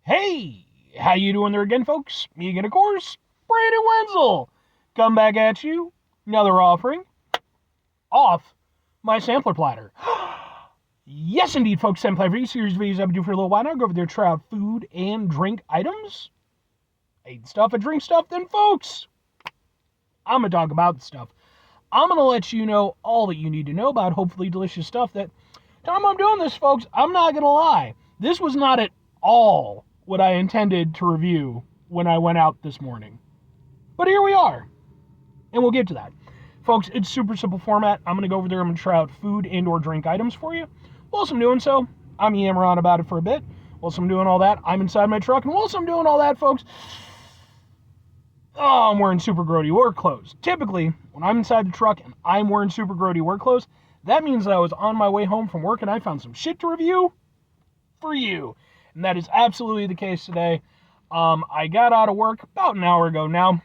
Hey, how you doing there again, folks? Me again, of course, Brandon Wenzel. Come back at you, another offering off my sampler platter. Yes, indeed, folks, sampler for series videos I've been doing for a little while now. Go over there, try out food and drink items. Eat stuff and drink stuff, then, folks, I'm going to talk about the stuff. I'm going to let you know all that you need to know about hopefully delicious stuff that time I'm doing this, folks, I'm not going to lie. This was not at all what I intended to review when I went out this morning. But here we are, and we'll get to that. Folks, it's super simple format. I'm going to go over there, I'm going to try out food and or drink items for you. Whilst I'm doing so, I'm yammering on about it for a bit. Whilst I'm doing all that, I'm inside my truck, and whilst I'm doing all that, folks, I'm wearing super grody work clothes. Typically, when I'm inside the truck and I'm wearing super grody work clothes, that means that I was on my way home from work and I found some shit to review for you. And that is absolutely the case today. I got out of work about an hour ago now,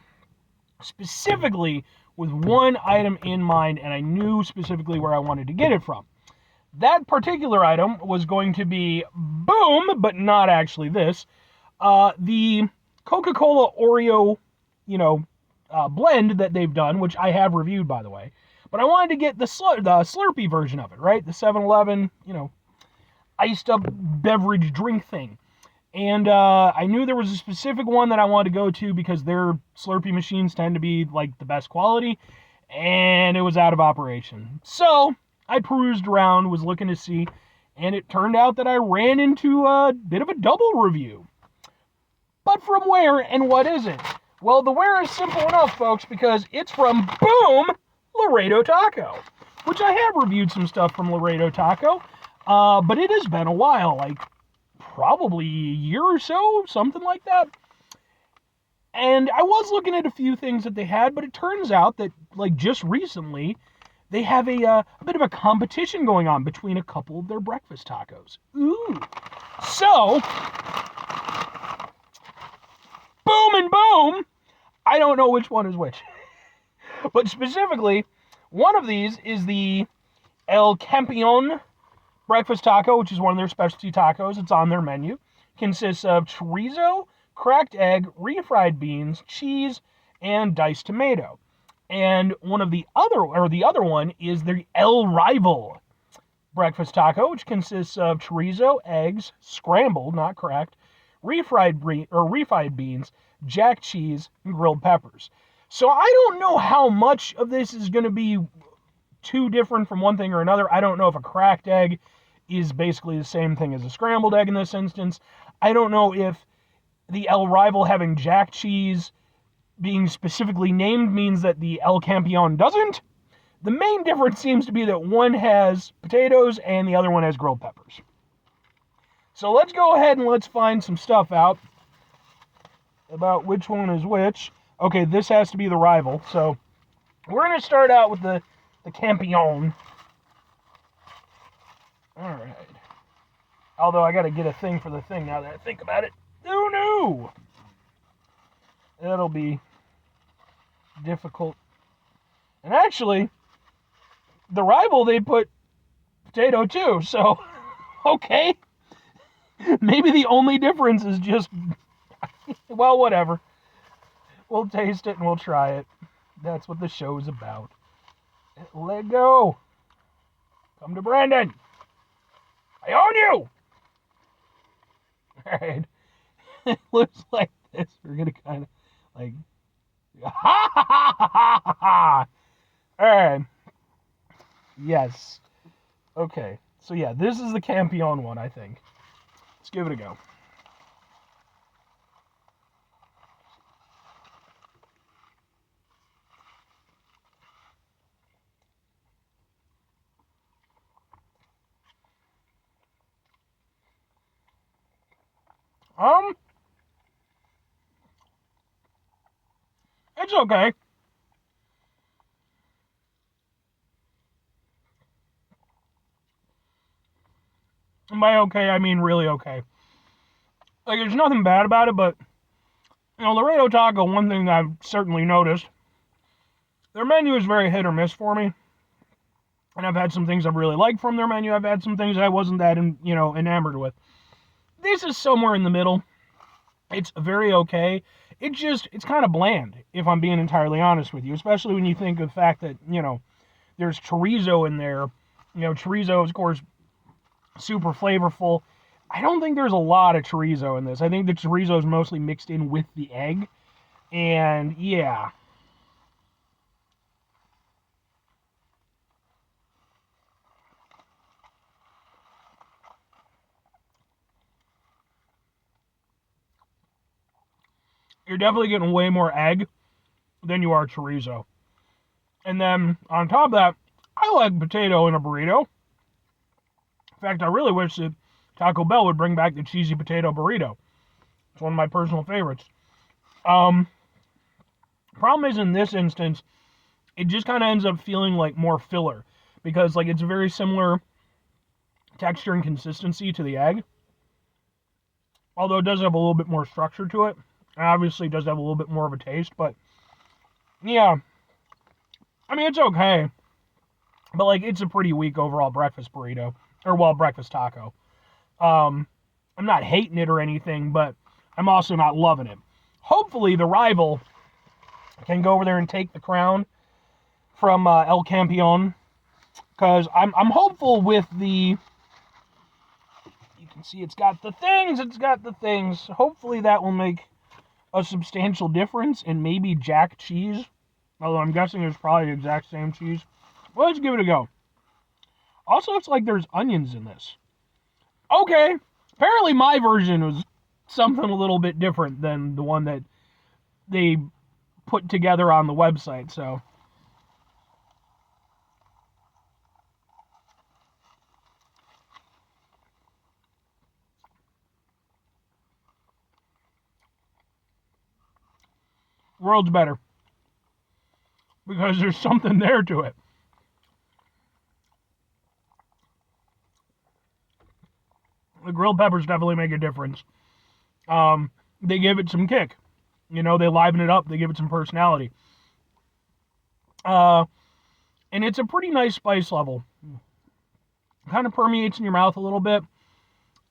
specifically with one item in mind, and I knew specifically where I wanted to get it from. That particular item was going to be, boom, but not actually this, the Coca-Cola Oreo, blend that they've done, which I have reviewed, by the way. But I wanted to get the Slurpee version of it, right? The 7-Eleven, iced up beverage drink thing. And I knew there was a specific one that I wanted to go to because their Slurpee machines tend to be like the best quality, and it was out of operation. So I perused around, was looking to see, and it turned out that I ran into a bit of a double review. But from where and what is it? Well, the where is simple enough, folks, because it's from, boom, Laredo Taco, which I have reviewed some stuff from Laredo Taco, but it has been a while, like probably a year or so, something like that. And I was looking at a few things that they had, but it turns out that, like, just recently, they have a bit of a competition going on between a couple of their breakfast tacos. Ooh. So, boom and boom, I don't know which one is which. But specifically, one of these is the El Campeón breakfast taco, which is one of their specialty tacos. It's on their menu. Consists of chorizo, cracked egg, refried beans, cheese, and diced tomato. And the other one is the El Rival breakfast taco, which consists of chorizo, eggs, scrambled, not cracked, refried beans, jack cheese, and grilled peppers. So I don't know how much of this is going to be too different from one thing or another. I don't know if a cracked egg is basically the same thing as a scrambled egg in this instance. I don't know if the El Rival having jack cheese being specifically named means that the El Campeón doesn't. The main difference seems to be that one has potatoes and the other one has grilled peppers. So let's go ahead and let's find some stuff out about which one is which. Okay, this has to be the Rival. So we're going to start out with the Campeón. All right. Although I got to get a thing for the thing now that I think about it. Oh, no! That'll be difficult. And actually, the Rival, they put potato too, so, okay. Maybe the only difference is just, well, whatever. We'll taste it and we'll try it. That's what the show's about. Let go. Come to Brandon. I own you. All right. It looks like this. We're going to kind of like, ha ha ha ha ha ha. All right. Yes. Okay. So yeah, this is the Campeón one, I think. Let's give it a go. It's okay. And by okay, I mean really okay. Like, there's nothing bad about it, but, Laredo Taco, one thing that I've certainly noticed, their menu is very hit or miss for me. And I've had some things I've really liked from their menu. I've had some things I wasn't that, enamored with. This is somewhere in the middle. It's very okay. It's kind of bland, if I'm being entirely honest with you, especially when you think of the fact that, there's chorizo in there. Chorizo is, of course, super flavorful. I don't think there's a lot of chorizo in this. I think the chorizo is mostly mixed in with the egg. And yeah. You're definitely getting way more egg than you are chorizo. And then on top of that, I like potato in a burrito. In fact, I really wish that Taco Bell would bring back the cheesy potato burrito. It's one of my personal favorites. Problem is, in this instance, it just kind of ends up feeling like more filler because like it's a very similar texture and consistency to the egg, although it does have a little bit more structure to it. And obviously, it does have a little bit more of a taste, but yeah, I mean it's okay, but like it's a pretty weak overall breakfast burrito or breakfast taco. I'm not hating it or anything, but I'm also not loving it. Hopefully, the rival can go over there and take the crown from El Campeón, because I'm hopeful with the. You can see it's got the things. Hopefully, that will make a substantial difference in maybe jack cheese. Although I'm guessing it's probably the exact same cheese. Well, let's give it a go. Also, it's like there's onions in this. Okay. Apparently my version was something a little bit different than the one that they put together on the website, so. World's better. Because there's something there to it. The grilled peppers definitely make a difference. They give it some kick. They liven it up. They give it some personality. And it's a pretty nice spice level. Kind of permeates in your mouth a little bit.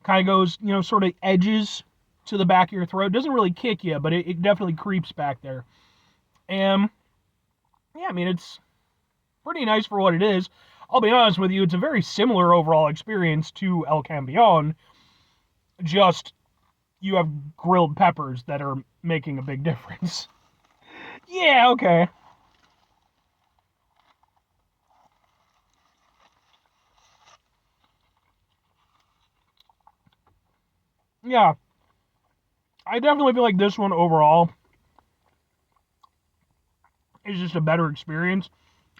Kind of goes, sort of edges to the back of your throat. Doesn't really kick you, but it definitely creeps back there. And yeah, I mean, it's pretty nice for what it is. I'll be honest with you, it's a very similar overall experience to El Campeón, just you have grilled peppers that are making a big difference. Yeah, okay. Yeah, I definitely feel like this one overall is just a better experience,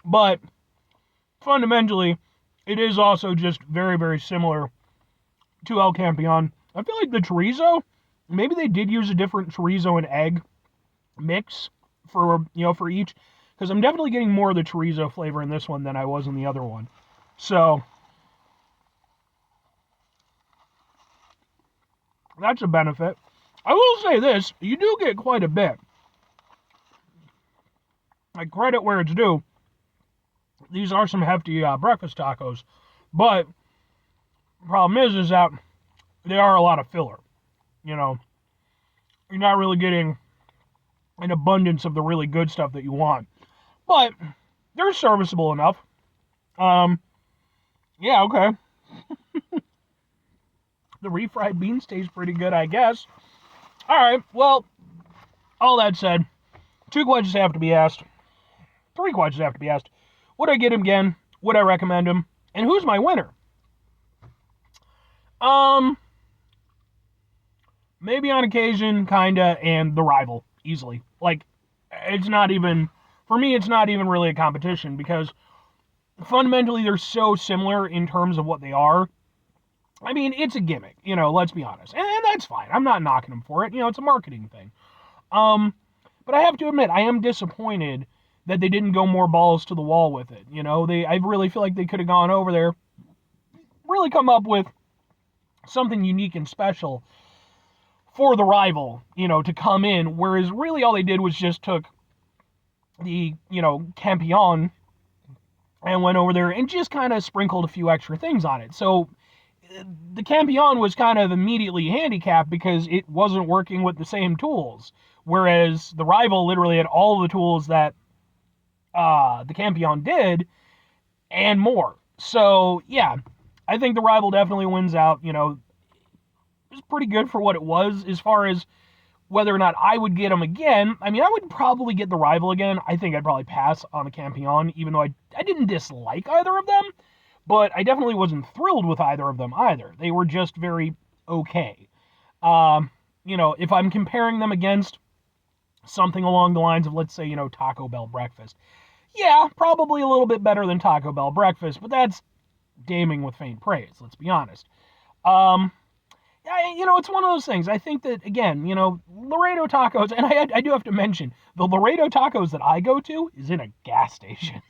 but fundamentally, it is also just very, very similar to El Campeón. I feel like the chorizo, maybe they did use a different chorizo and egg mix for each, because I'm definitely getting more of the chorizo flavor in this one than I was in the other one. So that's a benefit. I will say this, you do get quite a bit. Like, credit where it's due. These are some hefty breakfast tacos, but the problem is that they are a lot of filler. You're not really getting an abundance of the really good stuff that you want, but they're serviceable enough. Yeah, okay. The refried beans taste pretty good, I guess. All right, well, all that said, 2 questions have to be asked. 3 questions have to be asked. Would I get him again? Would I recommend him? And who's my winner? Maybe on occasion, kinda, and the rival, easily. Like, it's not even, for me, it's not even really a competition, because fundamentally they're so similar in terms of what they are. I mean, it's a gimmick, let's be honest. And that's fine. I'm not knocking them for it. It's a marketing thing. But I have to admit, I am disappointed that they didn't go more balls to the wall with it. I really feel like they could have gone over there, really come up with something unique and special for the rival, to come in, whereas really all they did was just took the, Campeón and went over there and just kind of sprinkled a few extra things on it. So the Campeón was kind of immediately handicapped because it wasn't working with the same tools, whereas the rival literally had all the tools that the Campeón did and more. So yeah, I think the rival definitely wins out. You know, it was pretty good for what it was. As far as whether or not I would get them again, I mean, I would probably get the rival again. I think I'd probably pass on the Campeón, even though I didn't dislike either of them, but I definitely wasn't thrilled with either of them either. They were just very okay. You know, if I'm comparing them against something along the lines of, let's say, you know, Taco Bell breakfast, yeah, probably a little bit better than Taco Bell breakfast, but that's gaming with faint praise, let's be honest. You know, it's one of those things. I think that, again, you know, Laredo Tacos, and I do have to mention, the Laredo Tacos that I go to is in a gas station.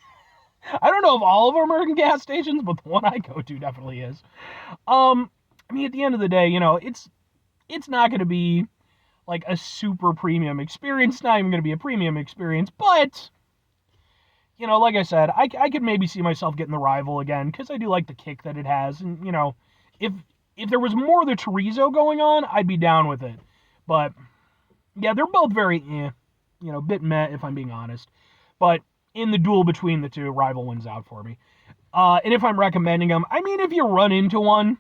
I don't know if all of them are in gas stations, but the one I go to definitely is. I mean, at the end of the day, you know, it's not going to be like a super premium experience. It's not even going to be a premium experience, but, you know, like I said, I could maybe see myself getting the rival again, because I do like the kick that it has, and, you know, if there was more of the chorizo going on, I'd be down with it. But, yeah, they're both very, you know, bit meh, if I'm being honest. But in the duel between the two, rival wins out for me. And if I'm recommending them, I mean, if you run into one,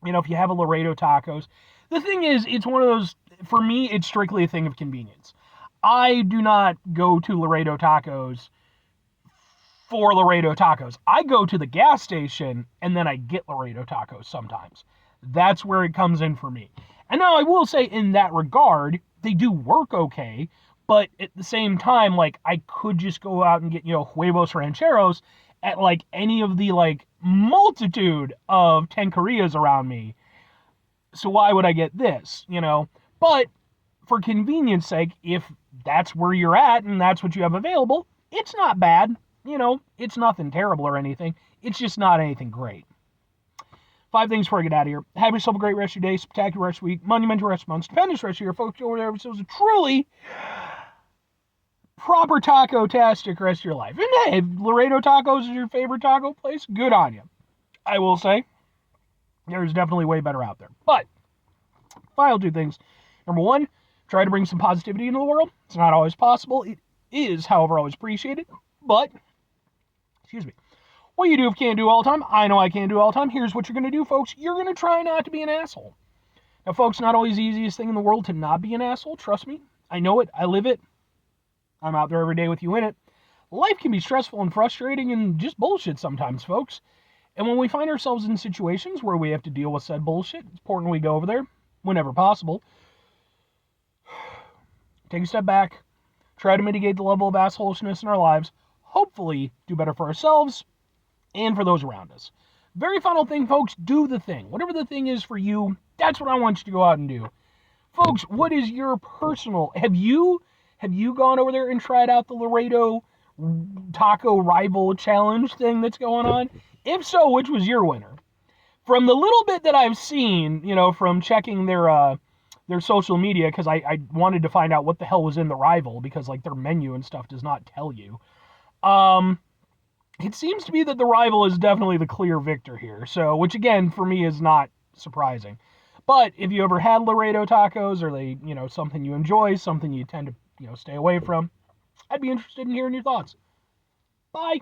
you know, if you have a Laredo Tacos, the thing is, it's one of those, for me, it's strictly a thing of convenience. I do not go to Laredo Tacos for Laredo Tacos. I go to the gas station and then I get Laredo Tacos sometimes. That's where it comes in for me. And now I will say, in that regard, they do work okay, but at the same time, like, I could just go out and get, you know, huevos rancheros at, like, any of the, like, multitude of taquerias around me. So why would I get this, you know? But for convenience sake, if that's where you're at and that's what you have available, it's not bad. You know, it's nothing terrible or anything. It's just not anything great. 5 things before I get out of here. Have yourself a great rest of your day, spectacular rest of the week, monumental rest of the month, stupendous rest of your folks over there. So it was a truly proper taco-tastic rest of your life. And hey, if Laredo Tacos is your favorite taco place, good on you. I will say, there's definitely way better out there. But, final 2 things. Number 1, try to bring some positivity into the world. It's not always possible. It is, however, always appreciated. But, excuse me, what you do if you can't do all the time, I know I can't do all the time. Here's what you're going to do, folks. You're going to try not to be an asshole. Now, folks, not always the easiest thing in the world to not be an asshole. Trust me. I know it. I live it. I'm out there every day with you in it. Life can be stressful and frustrating and just bullshit sometimes, folks. And when we find ourselves in situations where we have to deal with said bullshit, it's important we go over there whenever possible. Take a step back. Try to mitigate the level of assholishness in our lives. Hopefully, do better for ourselves and for those around us. Very final thing, folks, do the thing. Whatever the thing is for you, that's what I want you to go out and do. Folks, what is your personal... Have you gone over there and tried out the Laredo Taco Rival Challenge thing that's going on? If so, which was your winner? From the little bit that I've seen, you know, from checking their social media, because I wanted to find out what the hell was in the rival, because, like, their menu and stuff does not tell you. It seems to be that the rival is definitely the clear victor here. So, which again, for me, is not surprising. But if you ever had Laredo Tacos, or they, you know, something you enjoy, something you tend to, you know, stay away from, I'd be interested in hearing your thoughts. Bye.